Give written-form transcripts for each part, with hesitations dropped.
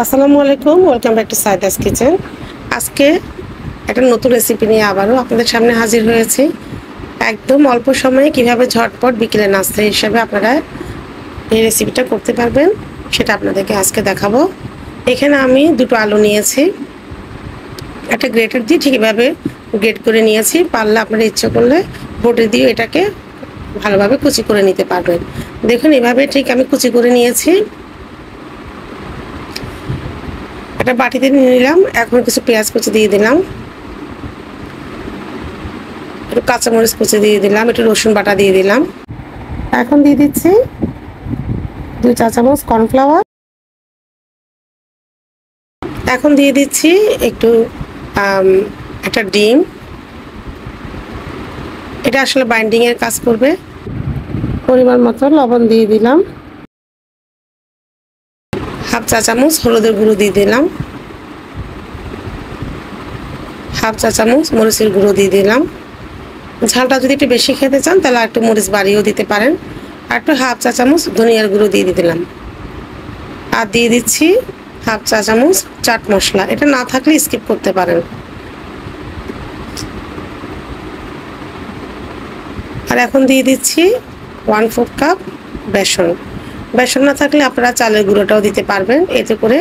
আসসালামু আলাইকুম, welcome back to Saida's kitchen. আজকে একটা নতুন রেসিপি নিয়ে আবারও আপনাদের সামনে হাজির হয়েছি। একদম অল্প সময়ে কিভাবে ঝটপট বিকেলে নাস্তা হিসেবে আপনারা এই রেসিপিটা করতে পারবেন সেটা আপনাদেরকে আজকে দেখাবো। এখানে আমি দুটো আলু নিয়েছি, একটা গ্রেটার দিয়ে ঠিক এভাবে গ্রেট করে নিয়েছি। পারলে আপনারা ইচ্ছে করলে বটি দিয়ে এটাকে ভালোভাবে কুচি করে নিতে পারবেন। দেখুন এভাবে ঠিক আমি কুচি করে নিয়েছি। একটা বাটিতে নিয়ে নিলাম। এখন কিছু পেঁয়াজ কুচি দিয়ে দিলাম, একটু কাঁচামরিচ কুচি দিয়ে দিলাম, একটু রসুন বাটা দিয়ে দিলাম। এখন দিয়ে দিচ্ছি 2 চা চামচ কর্নফ্লাওয়ার। এখন দিয়ে দিচ্ছি একটু একটা ডিম, এটা আসলে বাইন্ডিং এর কাজ করবে। পরিমাণ মতো লবণ দিয়ে দিলাম, হাফ চা চামচ হলুদের গুঁড়ো দিয়ে দিলাম, হাফ চা চামচ মরিচের গুঁড়ো দিয়ে দিলাম। ঝালটা যদি একটু বেশি খেতে চান তাহলে একটু মরিচ বাড়িয়েও দিতে পারেন। আর একটু হাফ চা চামচ ধনিয়ার গুঁড়ো দিয়ে দিলাম। আর দিয়ে দিচ্ছি হাফ চা চামচ চাট মশলা, এটা না থাকলে স্কিপ করতে পারেন। আর এখন দিয়ে দিচ্ছি 1/4 কাপ বেসন। বেসন না থাকলে আপনারা চালের গুঁড়োটাও দিতে পারবেন, এতে করে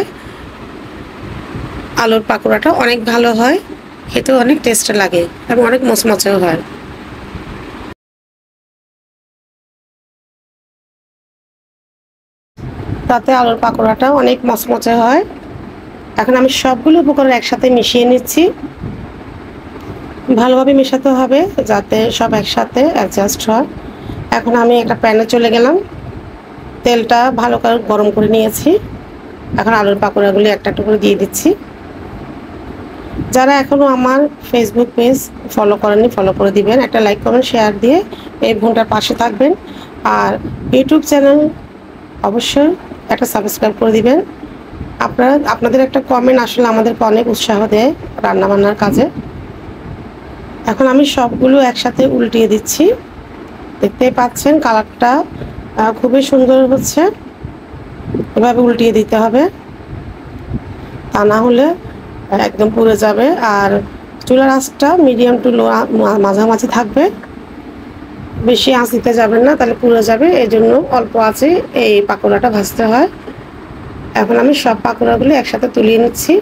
আলুর পাকোড়াটা অনেক ভালো হয়, খেতেও অনেক টেস্ট লাগে এবং অনেক মচমচেও হয়। তাতে আলুর পাকোড়াটা অনেক মচমচে হয়। এখন আমি সবগুলো উপকরণ একসাথে মিশিয়ে নিচ্ছি। ভালোভাবে মেশাতে হবে যাতে সব একসাথে অ্যাডজাস্ট হয়। এখন আমি একটা প্যানে চলে গেলাম, তেলটা ভালো করে গরম করে নিয়েছি। এখন আলুর পাকোড়াগুলি একটা একটা করে দিয়ে দিচ্ছি। যারা এখনও আমার ফেসবুক পেজ ফলো করেননি ফলো করে দিবেন, একটা লাইক কমেন্ট শেয়ার দিয়ে এই বোনটার পাশে থাকবেন। আর ইউটিউব চ্যানেল অবশ্যই একটা সাবস্ক্রাইব করে দিবেন। আপনাদের একটা কমেন্ট আসলে আমাদেরকে অনেক উৎসাহ দেয় রান্নাবান্নার কাজে। এখন আমি সবগুলো একসাথে উল্টিয়ে দিচ্ছি। দেখতেই পাচ্ছেন কালারটা খুবই সুন্দর হচ্ছে। এভাবে উল্টিয়ে দিতে হবে, তা না হলে একদম পুড়ে যাবে। আর চুলার আঁচটা মিডিয়াম টু লো মাঝামাঝি থাকবে, বেশি আঁচ দিতে যাবেন না, তাহলে পুড়ে যাবে। এই জন্য অল্প আঁচে এই পাকোড়াটা ভাজতে হয়। এখন আমি সব পাকোড়াগুলো একসাথে তুলিয়ে নিচ্ছি।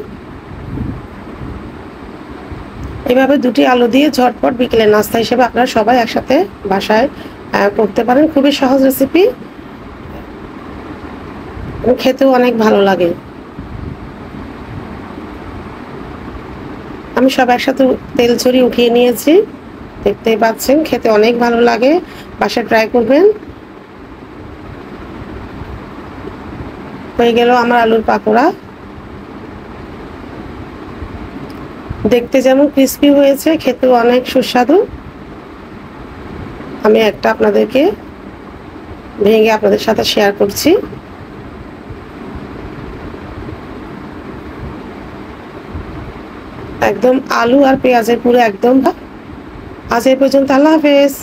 এভাবে দুটি আলু দিয়ে ঝটপট বিকেলের নাস্তা হিসেবে আপনারা সবাই একসাথে বাসায় করতে পারেন। খুবই সহজ রেসিপি, খেতেও অনেক ভালো লাগে। আমি সব একসাথে তেল ছড়িয়ে উঠিয়ে নিয়েছি, দেখতেই পাচ্ছেন খেতে অনেক ভালো লাগে। বাসায় ট্রাই করবেন। হয়ে গেল আমার আলুর পাকোড়া। দেখতে যেমন ক্রিস্পি হয়েছে, খেতেও অনেক সুস্বাদু। আমি একটা আপনাদেরকে ভেঙে আপনাদের সাথে শেয়ার করছি। একদম আলু আর পেঁয়াজের পুরো একদম। আজ এই পর্যন্ত, আল্লাহ হাফেজ।